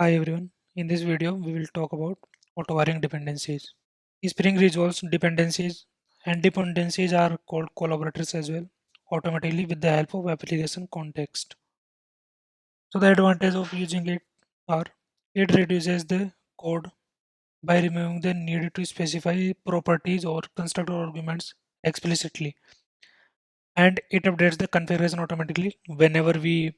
Hi everyone. In this video, we will talk about auto-wiring dependencies. Spring resolves dependencies and dependencies are called collaborators as well automatically with the help of application context. So the advantage of using it are it reduces the code by removing the need to specify properties or constructor arguments explicitly, and it updates the configuration automatically whenever we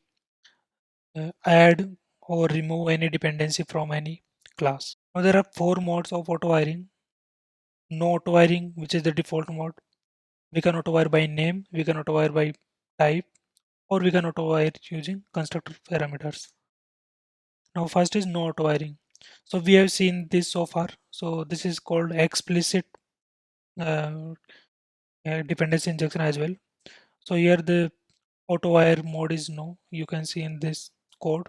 add or remove any dependency from any class. Now there are four modes of auto wiring. No auto wiring, which is the default mode. We can auto wire by name, we can auto wire by type, or we can auto wire using constructor parameters. Now first is no auto wiring. So we have seen this so far. So this is called explicit uh, dependency injection as well. So here the auto wire mode is no. You can see in this code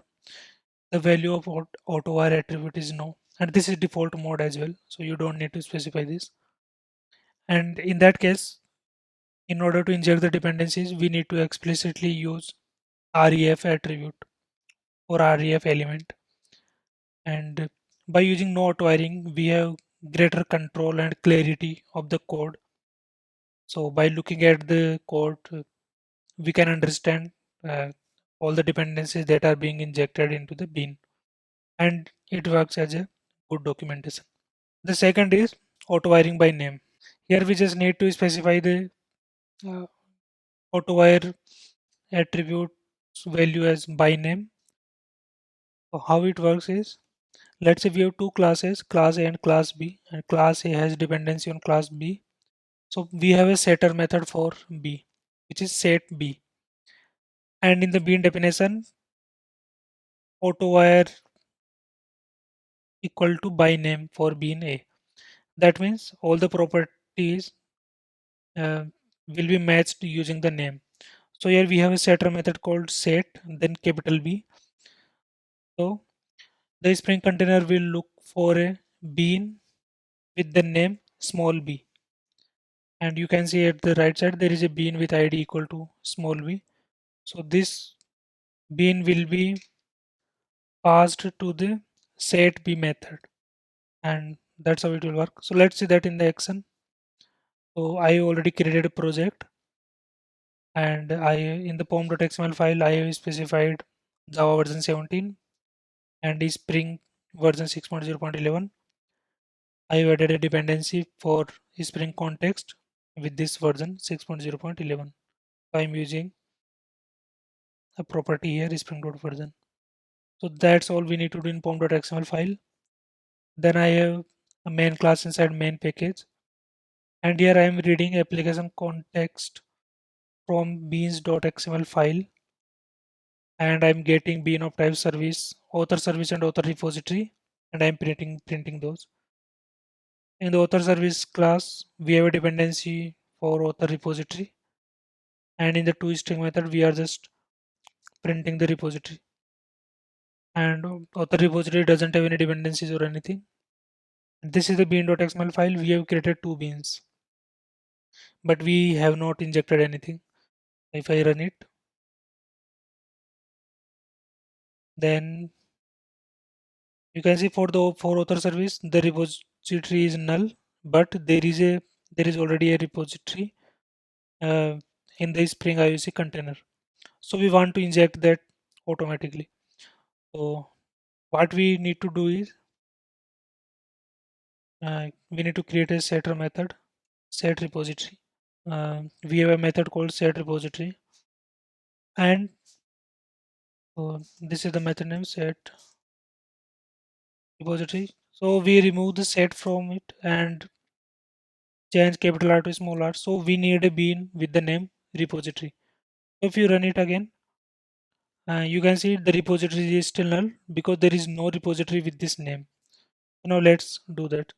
the value of auto wire attribute is no, and this is default mode as well. So you don't need to specify this. And in that case, in order to inject the dependencies, we need to explicitly use ref attribute or ref element. And by using no auto wiring, we have greater control and clarity of the code. So by looking at the code, we can understand uh, all the dependencies that are being injected into the bin, and it works as a good documentation. The second is auto wiring by name. Here we just need to specify the uh, auto wire attribute value as by name. So how it works is, let's say we have two classes, class A and class B, and class A has dependency on class B. So we have a setter method for B, which is set B. And in the bin definition, auto wire equal to by name for bin A. That means all the properties uh, will be matched using the name. So here we have a setter method called set, then capital B. So the Spring container will look for a bean with the name small b, and you can see at the right side there is a bean with id equal to small b. So this bean will be passed to the set b method, and that's how it will work. So let's see that in the action. So I already created a project, and I in the pom.xml file I have specified Java version 17 and Spring version 6.0.11. I have added a dependency for Spring context with this version 6.0.11. So I'm using a property here spring.version. So that's all we need to do in pom.xml file. Then I have a main class inside main package, and here I am reading application context from beans.xml file, and I'm getting bean of type service, author service and author repository, and I'm printing those. In the author service class, we have a dependency for author repository, and in the toString method, we are just printing the repository. And author repository doesn't have any dependencies or anything. This is the bean.xml file. We have created two beans, but we have not injected anything. If I run it, then you can see for author service, the repository is null, but there is already a repository uh, in the Spring IOC container. So we want to inject that automatically. So what we need to do is we need to create a setter method, set repository. We have a method called set repository, and this is the method name set repository. So we remove the set from it and change capital R to small r. So we need a bean with the name repository. If you run it again, you can see the repository is still null because there is no repository with this name. Now let's do that.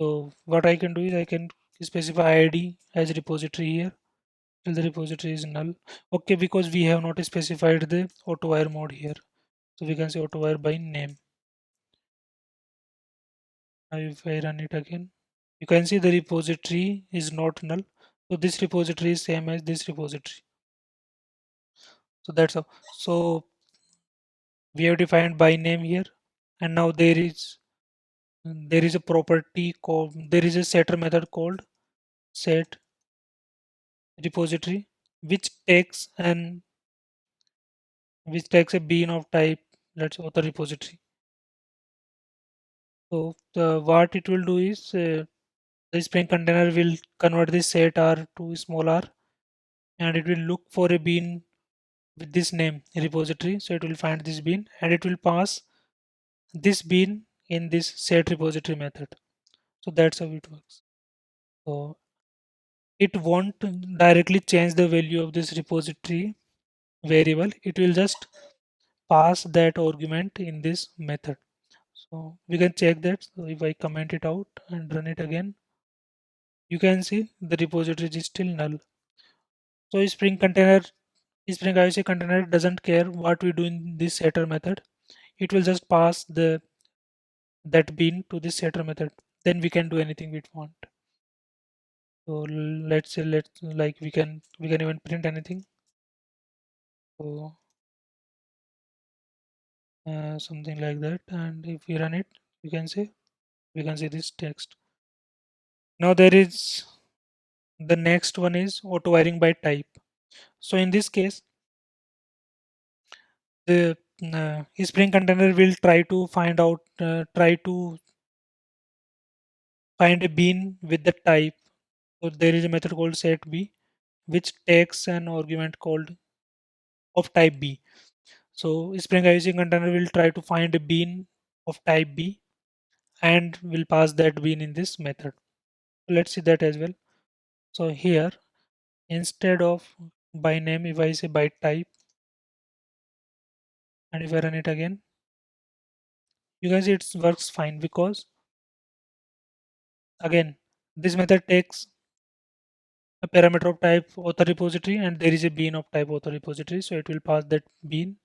So what I can do is I can specify id as repository here till the repository is null. Okay, because we have not specified the autowire mode here. So we can say autowire by name. Now if I run it again, you can see the repository is not null. So this repository is same as this repository. So that's how. So we have defined by name here, and now there is a property called, there is a setter method called set repository, which takes an which takes a bean of type, let's author repository. So what it will do is, the Spring container will convert this set R to small r, and it will look for a bean with this name repository. So it will find this bean and it will pass this bean in this set repository method. So that's how it works. So it won't directly change the value of this repository variable. It will just pass that argument in this method. So we can check that. So if I comment it out and run it again, you can see the repository is still null. So Spring IOC container doesn't care what we do in this setter method. It will just pass that bean to this setter method. Then we can do anything we want. So let's say like we can even print anything. So something like that, and if we run it, we can see this text. Now there is the next one is auto wiring by type. So in this case, the Spring container will try to find a bean with the type. So there is a method called set b, which takes an argument called of type b. So Spring IOC container will try to find a bean of type b and will pass that bean in this method. Let's see that as well. So here, instead of by name, if I say by type, and if I run it again, you guys it works fine, because again this method takes a parameter of type author repository and there is a bean of type author repository, so it will pass that bean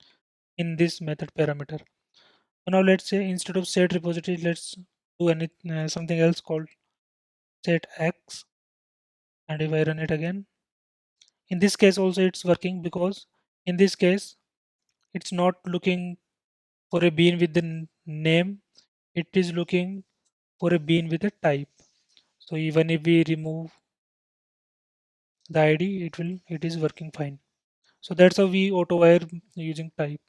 in this method parameter. So now let's say instead of set repository, let's do something else called set x, and if I run it again, in this case also it's working, because in this case it's not looking for a bean with the name, it is looking for a bean with a type. So even if we remove the id, it is working fine. So that's how we auto wire using type.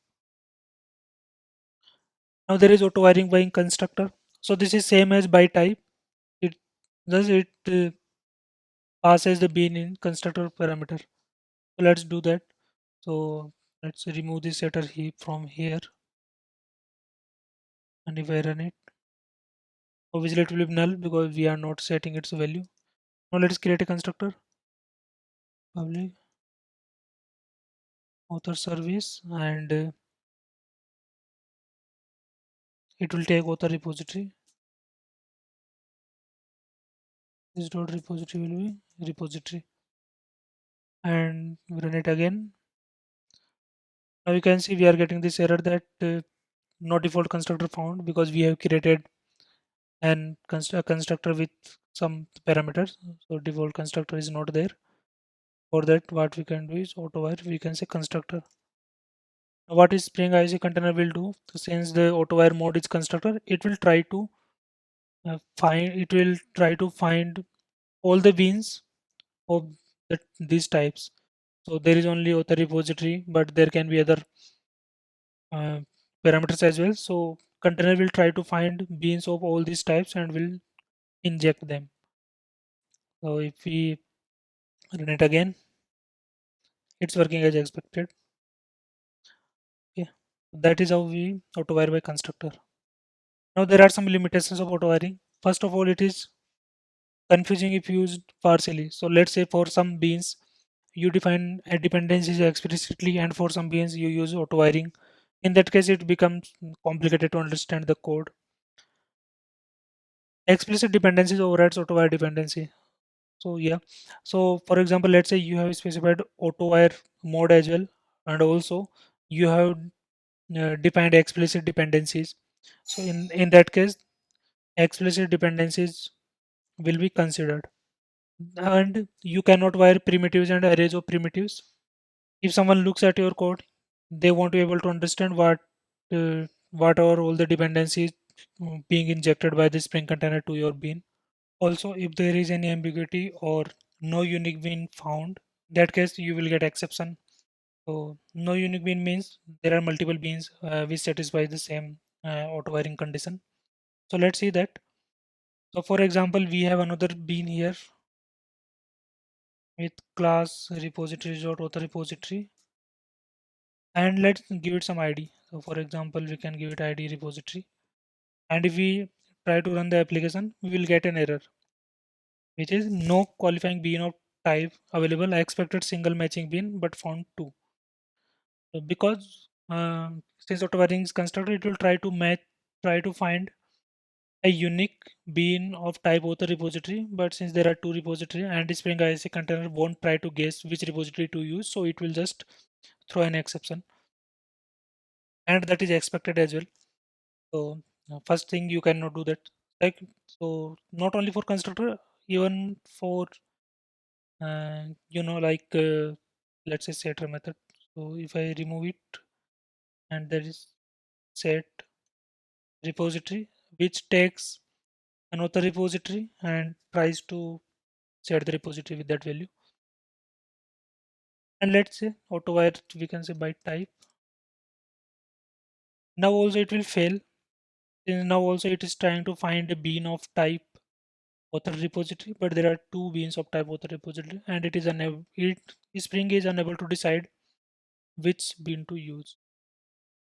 Now there is auto wiring by constructor. So this is same as by type. It does it passes the bean in constructor parameter. So let's do that. So let's remove the setter heap from here, and if I run it, obviously it will be null because we are not setting its value. Now let's create a constructor, public author service, and it will take author repository. This dot repository will be repository, and run it again. Now you can see we are getting this error that no default constructor found, because we have created a constructor with some parameters. So default constructor is not there. For that, what we can do is autowire. We can say constructor. Now what is Spring IOC container will do? Since the autowire mode is constructor, it will try to find all the beans of these types. So there is only author repository, but there can be other uh, parameters as well. So container will try to find beans of all these types and will inject them. So if we run it again, it's working as expected. Okay, that is how we auto-wire by constructor. Now there are some limitations of auto-wiring. First of all, it is confusing if used partially. So let's say for some beans, you define a dependencies explicitly, and for some beans you use auto-wiring. In that case, it becomes complicated to understand the code. Explicit dependencies overrides auto-wire dependency. So yeah, so for example, let's say you have specified auto-wire mode as well, and also you have defined explicit dependencies. So in that case, explicit dependencies will be considered, and you cannot wire primitives and arrays of primitives. If someone looks at your code, they won't be able to understand what what are all the dependencies being injected by the Spring container to your bean. Also, if there is any ambiguity or no unique bean found, in that case you will get exception. So no unique bean means there are multiple beans which satisfy the same auto wiring condition. So let's see that. So for example, we have another bean here with class repository.author repository, and let's give it some ID. So for example, we can give it ID repository, and if we try to run the application, we will get an error, which is no qualifying bean of type available. I expected single matching bean, but found two. So because since auto wiring is constructed, it will try to find a unique bean of type author repository, but since there are two repository and Spring ISA container won't try to guess which repository to use, so it will just throw an exception, and that is expected as well. So first thing, you cannot do that. Like, so not only for constructor, even for like let's say setter method. So if I remove it and there is set repository which takes another repository and tries to set the repository with that value, and let's say autowire, we can say by type. Now also it will fail, since now also it is trying to find a bean of type author repository, but there are two beans of type author repository and it is unable, it Spring is unable to decide which bean to use,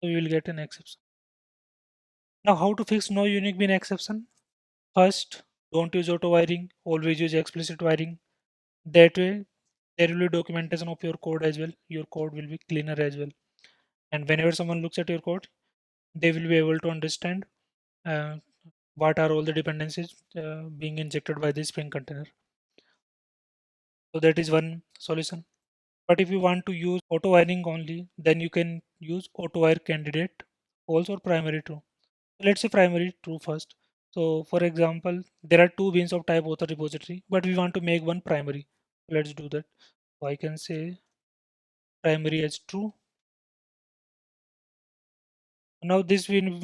so you will get an exception. Now how to fix no unique bean exception? First, don't use auto wiring, always use explicit wiring. That way there will be documentation of your code as well, your code will be cleaner as well, and whenever someone looks at your code, they will be able to understand uh, what are all the dependencies being injected by the Spring container. So that is one solution. But if you want to use auto wiring only, then you can use auto wire candidate false or primary true. Let's say primary true first. So for example, there are two beans of type author repository, but we want to make one primary. Let's do that. So I can say primary as true. Now this bean,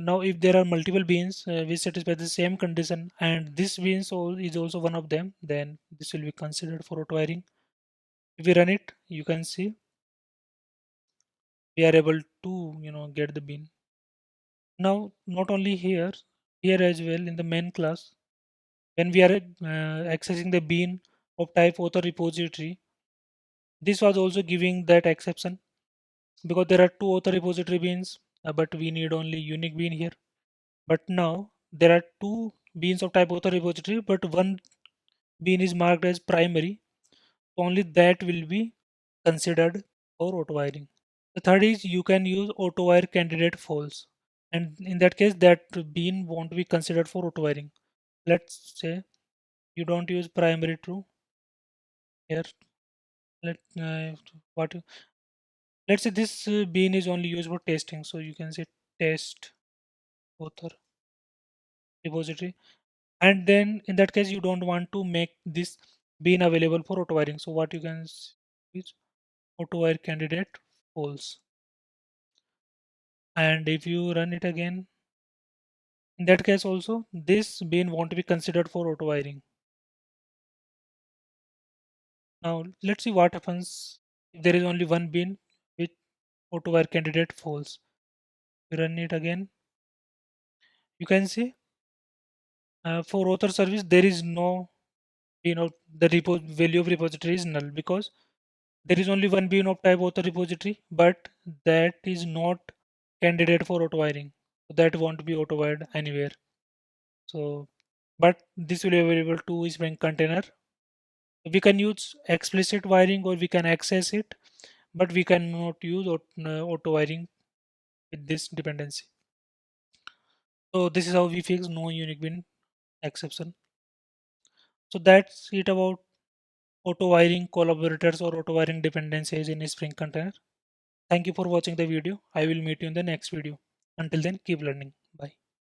now if there are multiple beans which satisfy the same condition and this bean is also one of them, then this will be considered for auto wiring. If we run it, you can see we are able to get the bean. Now not only here as well in the main class, when we are accessing the bean of type author repository, this was also giving that exception because there are two author repository beans, but we need only unique bean here. But now there are two beans of type author repository, but one bean is marked as primary. Only that will be considered for auto wiring. The third is you can use auto wire candidate false, and in that case that bean won't be considered for auto wiring. Let's say you don't use primary true here. Let what you- let's say this bean is only used for testing, so you can say test author repository, and then in that case you don't want to make this bean available for auto wiring, so what you can is auto wire candidate false, and if you run it again, in that case also this bean won't be considered for auto wiring. Now let's see what happens if there is only one bean with auto wire candidate false. You run it again, you can see for author service there is no the value of repository is null because there is only one bean of type author repository, but that is not candidate for auto wiring, so that won't be auto wired anywhere. So but this will be available to Spring container. We can use explicit wiring or we can access it, but we cannot use auto wiring with this dependency. So this is how we fix no unique bean exception. So that's it about auto wiring collaborators or auto wiring dependencies in a Spring container. Thank you for watching the video. I will meet you in the next video. Until then, keep learning.